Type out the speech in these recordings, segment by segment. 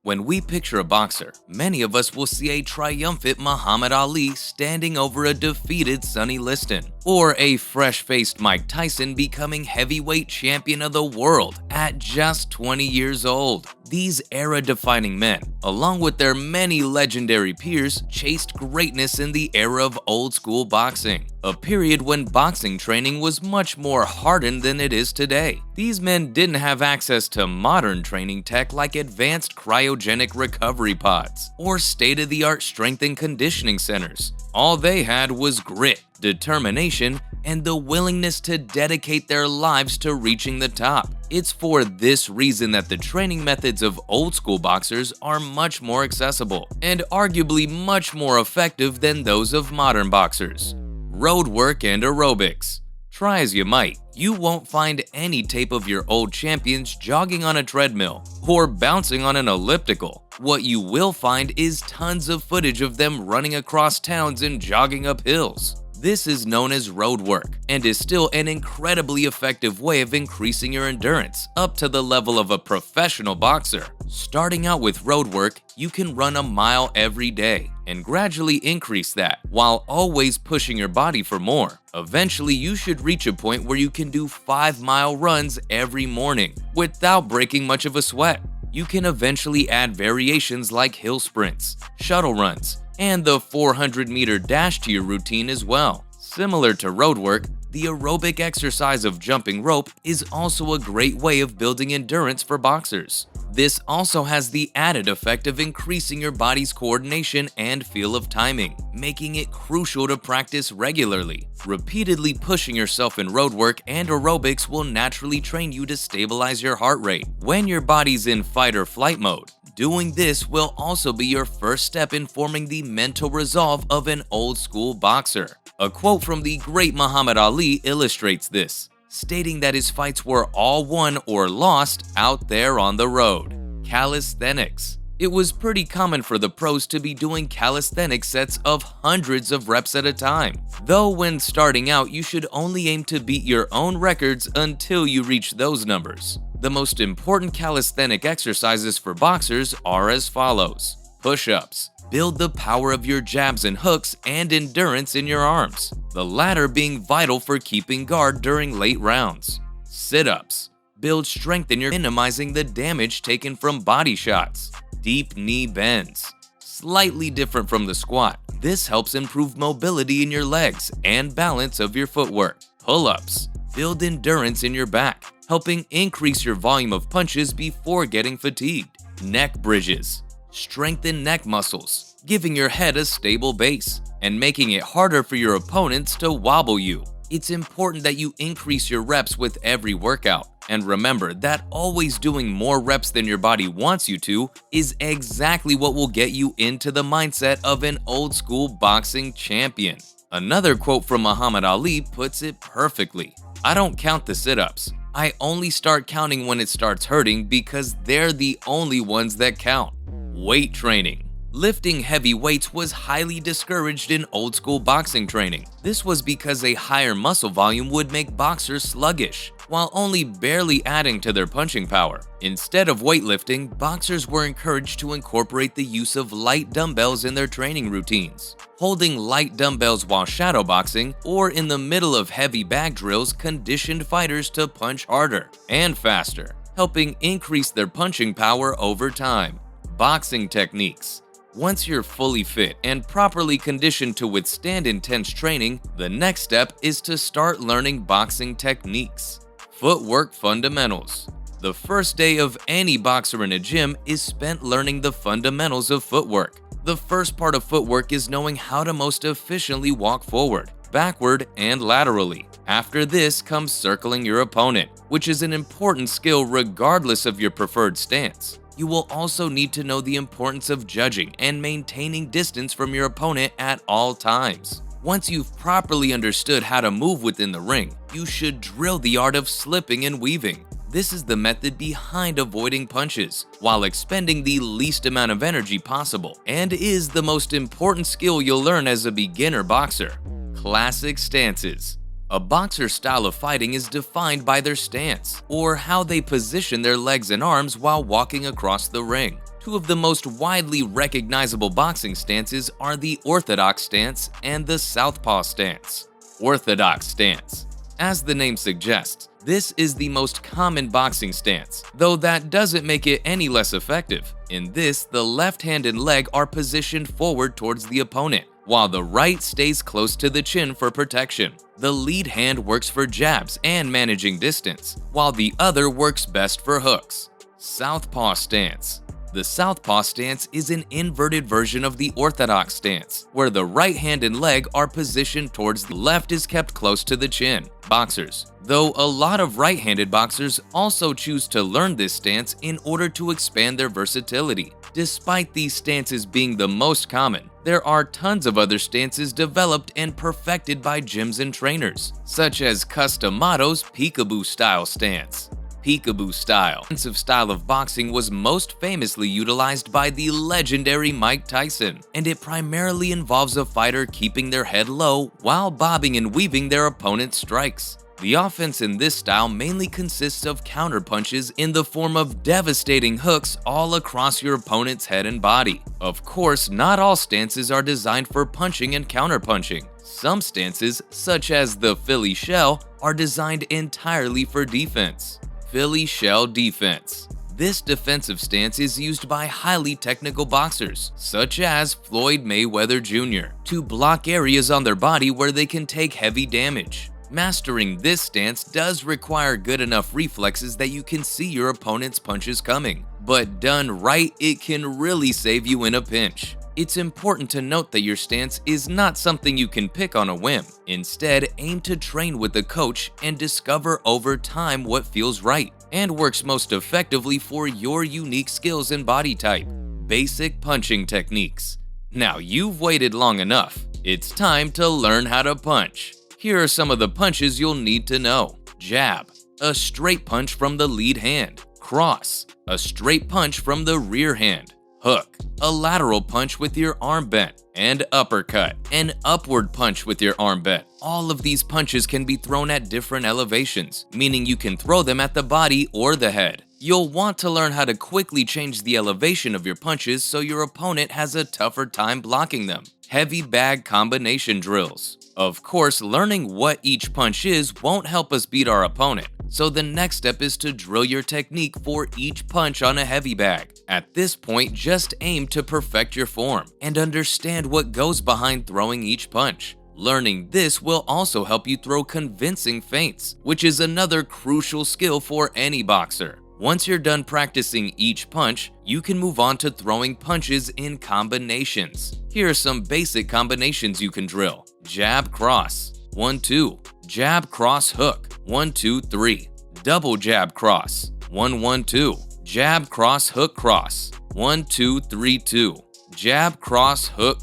When we picture a boxer, many of us will see a triumphant Muhammad Ali standing over a defeated Sonny Liston, or a fresh-faced Mike Tyson becoming heavyweight champion of the world at just 20 years old. These era-defining men, along with their many legendary peers, chased greatness in the era of old-school boxing, a period when boxing training was much more hardened than it is today. These men didn't have access to modern training tech like advanced cryogenic recovery pods or state-of-the-art strength and conditioning centers. All they had was grit, determination, and the willingness to dedicate their lives to reaching the top. It's for this reason that the training methods of old-school boxers are much more accessible and arguably much more effective than those of modern boxers. Roadwork and aerobics. Try as you might, you won't find any tape of your old champions jogging on a treadmill or bouncing on an elliptical. What you will find is tons of footage of them running across towns and jogging up hills. This is known as road work and is still an incredibly effective way of increasing your endurance up to the level of a professional boxer. Starting out with road work, you can run a mile every day and gradually increase that while always pushing your body for more. Eventually, you should reach a point where you can do 5-mile runs every morning without breaking much of a sweat. You can eventually add variations like hill sprints, shuttle runs, and the 400-meter dash to your routine as well. Similar to road work, the aerobic exercise of jumping rope is also a great way of building endurance for boxers. This also has the added effect of increasing your body's coordination and feel of timing, making it crucial to practice regularly. Repeatedly pushing yourself in road work and aerobics will naturally train you to stabilize your heart rate when your body's in fight or flight mode. Doing this will also be your first step in forming the mental resolve of an old-school boxer. A quote from the great Muhammad Ali illustrates this, stating that his fights were all won or lost out there on the road. Calisthenics. It was pretty common for the pros to be doing calisthenics sets of hundreds of reps at a time. Though when starting out, you should only aim to beat your own records until you reach those numbers. The most important calisthenic exercises for boxers are as follows. Push-ups. Build the power of your jabs and hooks and endurance in your arms, the latter being vital for keeping guard during late rounds. Sit-ups. Build strength in your minimizing the damage taken from body shots. Deep knee bends. Slightly different from the squat. This helps improve mobility in your legs and balance of your footwork. Pull-ups. Build endurance in your back, helping increase your volume of punches before getting fatigued. Neck bridges. Strengthen neck muscles, giving your head a stable base and making it harder for your opponents to wobble you. It's important that you increase your reps with every workout. And remember that always doing more reps than your body wants you to is exactly what will get you into the mindset of an old-school boxing champion. Another quote from Muhammad Ali puts it perfectly. I don't count the sit-ups. I only start counting when it starts hurting because they're the only ones that count. Weight training. Lifting heavy weights was highly discouraged in old-school boxing training. This was because a higher muscle volume would make boxers sluggish, while only barely adding to their punching power. Instead of weightlifting, boxers were encouraged to incorporate the use of light dumbbells in their training routines. Holding light dumbbells while shadowboxing or in the middle of heavy bag drills conditioned fighters to punch harder and faster, helping increase their punching power over time. Boxing techniques. Once you're fully fit and properly conditioned to withstand intense training, the next step is to start learning boxing techniques. Footwork fundamentals. The first day of any boxer in a gym is spent learning the fundamentals of footwork. The first part of footwork is knowing how to most efficiently walk forward, backward, and laterally. After this comes circling your opponent, which is an important skill regardless of your preferred stance. You will also need to know the importance of judging and maintaining distance from your opponent at all times. Once you've properly understood how to move within the ring, you should drill the art of slipping and weaving. This is the method behind avoiding punches, while expending the least amount of energy possible, and is the most important skill you'll learn as a beginner boxer. Classic stances. A boxer's style of fighting is defined by their stance, or how they position their legs and arms while walking across the ring. Two of the most widely recognizable boxing stances are the orthodox stance and the southpaw stance. Orthodox stance. As the name suggests, this is the most common boxing stance, though that doesn't make it any less effective. In this, the left hand and leg are positioned forward towards the opponent, while the right stays close to the chin for protection. The lead hand works for jabs and managing distance, while the other works best for hooks. Southpaw stance. The southpaw stance is an inverted version of the orthodox stance, where the right hand and leg are positioned towards the left is kept close to the chin. Boxers. Though a lot of right-handed boxers also choose to learn this stance in order to expand their versatility. Despite these stances being the most common, there are tons of other stances developed and perfected by gyms and trainers, such as Customato's peekaboo style stance. Peekaboo style. This offensive style of boxing was most famously utilized by the legendary Mike Tyson, and it primarily involves a fighter keeping their head low while bobbing and weaving their opponent's strikes. The offense in this style mainly consists of counterpunches in the form of devastating hooks all across your opponent's head and body. Of course, not all stances are designed for punching and counterpunching. Some stances, such as the Philly shell, are designed entirely for defense. Philly shell defense. This defensive stance is used by highly technical boxers, such as Floyd Mayweather Jr., to block areas on their body where they can take heavy damage. Mastering this stance does require good enough reflexes that you can see your opponent's punches coming, but done right, it can really save you in a pinch. It's important to note that your stance is not something you can pick on a whim. Instead, aim to train with a coach and discover over time what feels right and works most effectively for your unique skills and body type. Basic punching techniques. Now you've waited long enough. It's time to learn how to punch. Here are some of the punches you'll need to know. Jab, a straight punch from the lead hand. Cross, a straight punch from the rear hand. Hook, a lateral punch with your arm bent. And uppercut, an upward punch with your arm bent. All of these punches can be thrown at different elevations, meaning you can throw them at the body or the head. You'll want to learn how to quickly change the elevation of your punches so your opponent has a tougher time blocking them. Heavy bag combination drills. Of course, learning what each punch is won't help us beat our opponent, so the next step is to drill your technique for each punch on a heavy bag. At this point, just aim to perfect your form and understand what goes behind throwing each punch. Learning this will also help you throw convincing feints, which is another crucial skill for any boxer. Once you're done practicing each punch, you can move on to throwing punches in combinations. Here are some basic combinations you can drill. Jab cross, 1-2. Jab cross hook, 1-2-3. Double jab cross, 1-1-2. Jab cross hook cross, 1-2-3-2. Jab cross hook,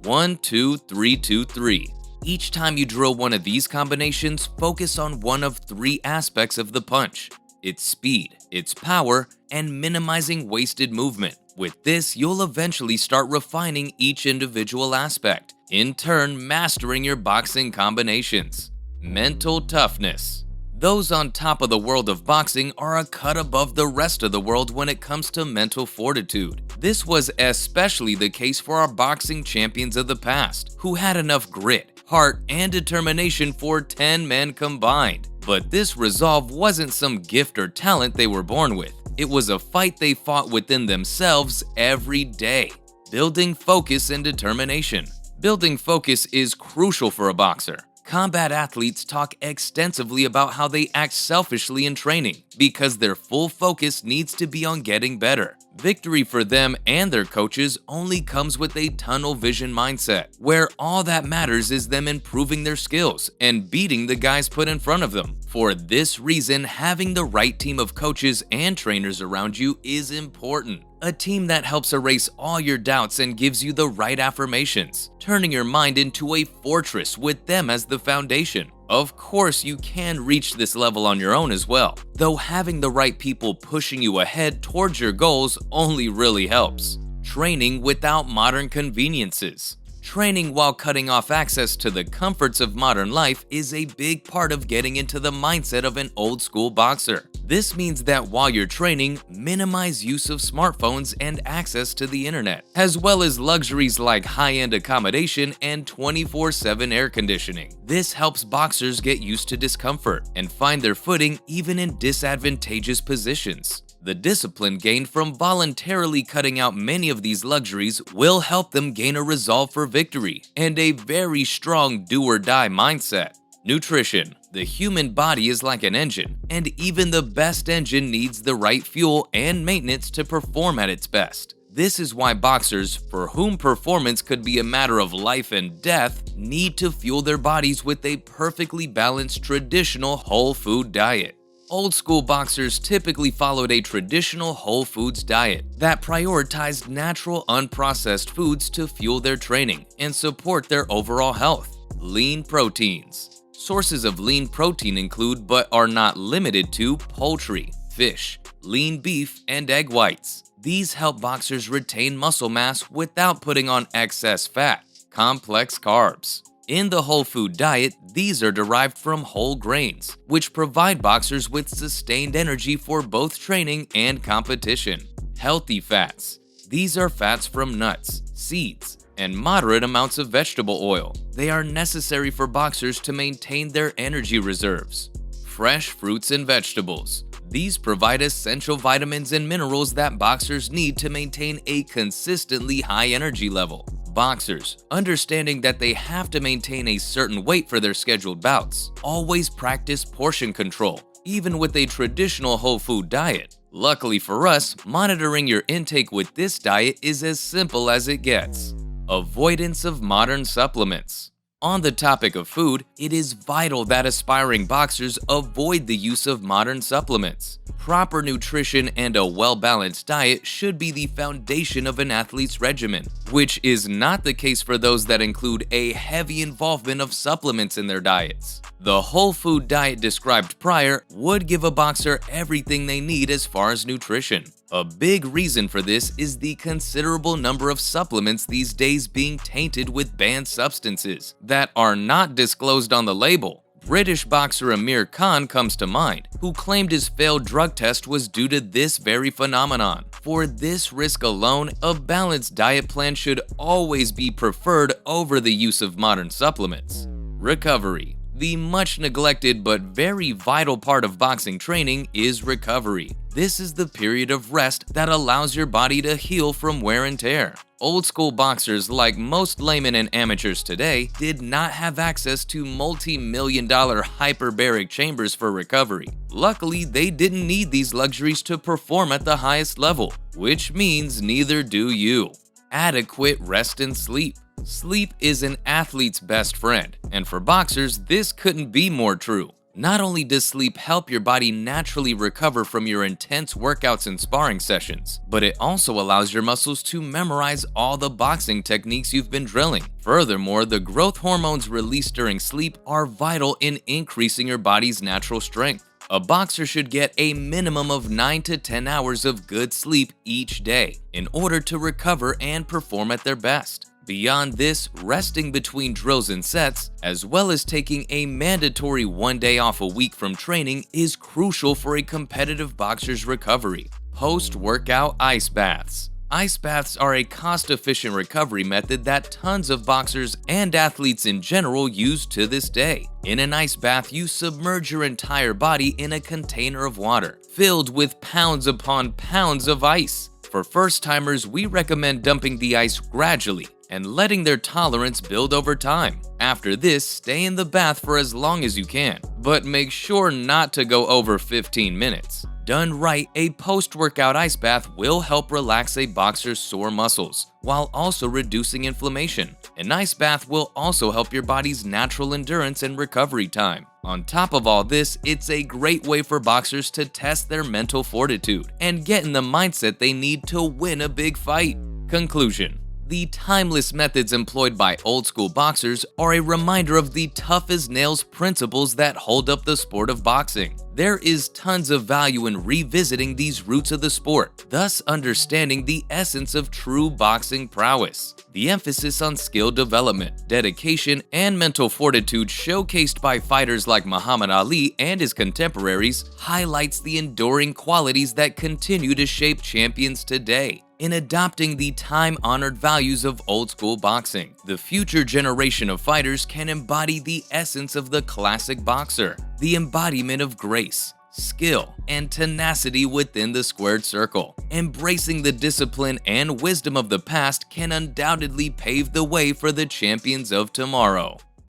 1-2-3-2-3. Each time you drill one of these combinations, focus on one of three aspects of the punch: its speed, its power, and minimizing wasted movement. With this, you'll eventually start refining each individual aspect, in turn mastering your boxing combinations. Mental toughness. Those on top of the world of boxing are a cut above the rest of the world when it comes to mental fortitude. This was especially the case for our boxing champions of the past, who had enough grit, heart, and determination for 10 men combined. But this resolve wasn't some gift or talent they were born with. It was a fight they fought within themselves every day. Building focus and determination. Building focus is crucial for a boxer. Combat athletes talk extensively about how they act selfishly in training because their full focus needs to be on getting better. Victory for them and their coaches only comes with a tunnel vision mindset, where all that matters is them improving their skills and beating the guys put in front of them. For this reason, having the right team of coaches and trainers around you is important. A team that helps erase all your doubts and gives you the right affirmations, turning your mind into a fortress with them as the foundation. Of course, you can reach this level on your own as well, though having the right people pushing you ahead towards your goals only really helps. Training without modern conveniences. Training while cutting off access to the comforts of modern life is a big part of getting into the mindset of an old-school boxer. This means that while you're training, minimize use of smartphones and access to the internet, as well as luxuries like high-end accommodation and 24/7 air conditioning. This helps boxers get used to discomfort and find their footing even in disadvantageous positions. The discipline gained from voluntarily cutting out many of these luxuries will help them gain a resolve for victory and a very strong do-or-die mindset. Nutrition. The human body is like an engine, and even the best engine needs the right fuel and maintenance to perform at its best. This is why boxers, for whom performance could be a matter of life and death, need to fuel their bodies with a perfectly balanced traditional whole food diet. Old school boxers typically followed a traditional whole foods diet that prioritized natural, unprocessed foods to fuel their training and support their overall health. Lean proteins. Sources of lean protein include, but are not limited to, poultry, fish, lean beef, and egg whites. These help boxers retain muscle mass without putting on excess fat. Complex carbs. In the whole food diet, these are derived from whole grains, which provide boxers with sustained energy for both training and competition. Healthy fats. These are fats from nuts, seeds, and moderate amounts of vegetable oil. They are necessary for boxers to maintain their energy reserves. Fresh fruits and vegetables. These provide essential vitamins and minerals that boxers need to maintain a consistently high energy level. Boxers, understanding that they have to maintain a certain weight for their scheduled bouts, always practice portion control, even with a traditional whole food diet. Luckily for us, monitoring your intake with this diet is as simple as it gets. Avoidance of modern supplements. On the topic of food, it is vital that aspiring boxers avoid the use of modern supplements. Proper nutrition and a well-balanced diet should be the foundation of an athlete's regimen, which is not the case for those that include a heavy involvement of supplements in their diets. The whole food diet described prior would give a boxer everything they need as far as nutrition. A big reason for this is the considerable number of supplements these days being tainted with banned substances that are not disclosed on the label. British boxer Amir Khan comes to mind, who claimed his failed drug test was due to this very phenomenon. For this risk alone, a balanced diet plan should always be preferred over the use of modern supplements. Recovery. The much neglected but very vital part of boxing training is recovery. This is the period of rest that allows your body to heal from wear and tear. Old school boxers, like most laymen and amateurs today, did not have access to multi-million-dollar hyperbaric chambers for recovery. Luckily, they didn't need these luxuries to perform at the highest level, which means neither do you. Adequate rest and sleep. Sleep is an athlete's best friend, and for boxers, this couldn't be more true. Not only does sleep help your body naturally recover from your intense workouts and sparring sessions, but it also allows your muscles to memorize all the boxing techniques you've been drilling. Furthermore, the growth hormones released during sleep are vital in increasing your body's natural strength. A boxer should get a minimum of 9 to 10 hours of good sleep each day in order to recover and perform at their best. Beyond this, resting between drills and sets, as well as taking a mandatory 1 day off a week from training, is crucial for a competitive boxer's recovery. Post-workout ice baths. Ice baths are a cost-efficient recovery method that tons of boxers and athletes in general use to this day. In an ice bath, you submerge your entire body in a container of water, filled with pounds upon pounds of ice. For first-timers, we recommend dumping the ice gradually and letting their tolerance build over time. After this, stay in the bath for as long as you can, but make sure not to go over 15 minutes. Done right, a post-workout ice bath will help relax a boxer's sore muscles, while also reducing inflammation. An ice bath will also help your body's natural endurance and recovery time. On top of all this, it's a great way for boxers to test their mental fortitude and get in the mindset they need to win a big fight. Conclusion. The timeless methods employed by old-school boxers are a reminder of the tough-as-nails principles that hold up the sport of boxing. There is tons of value in revisiting these roots of the sport, thus understanding the essence of true boxing prowess. The emphasis on skill development, dedication, and mental fortitude showcased by fighters like Muhammad Ali and his contemporaries highlights the enduring qualities that continue to shape champions today. In adopting the time-honored values of old-school boxing, the future generation of fighters can embody the essence of the classic boxer, the embodiment of grace, skill, and tenacity within the squared circle. Embracing the discipline and wisdom of the past can undoubtedly pave the way for the champions of tomorrow.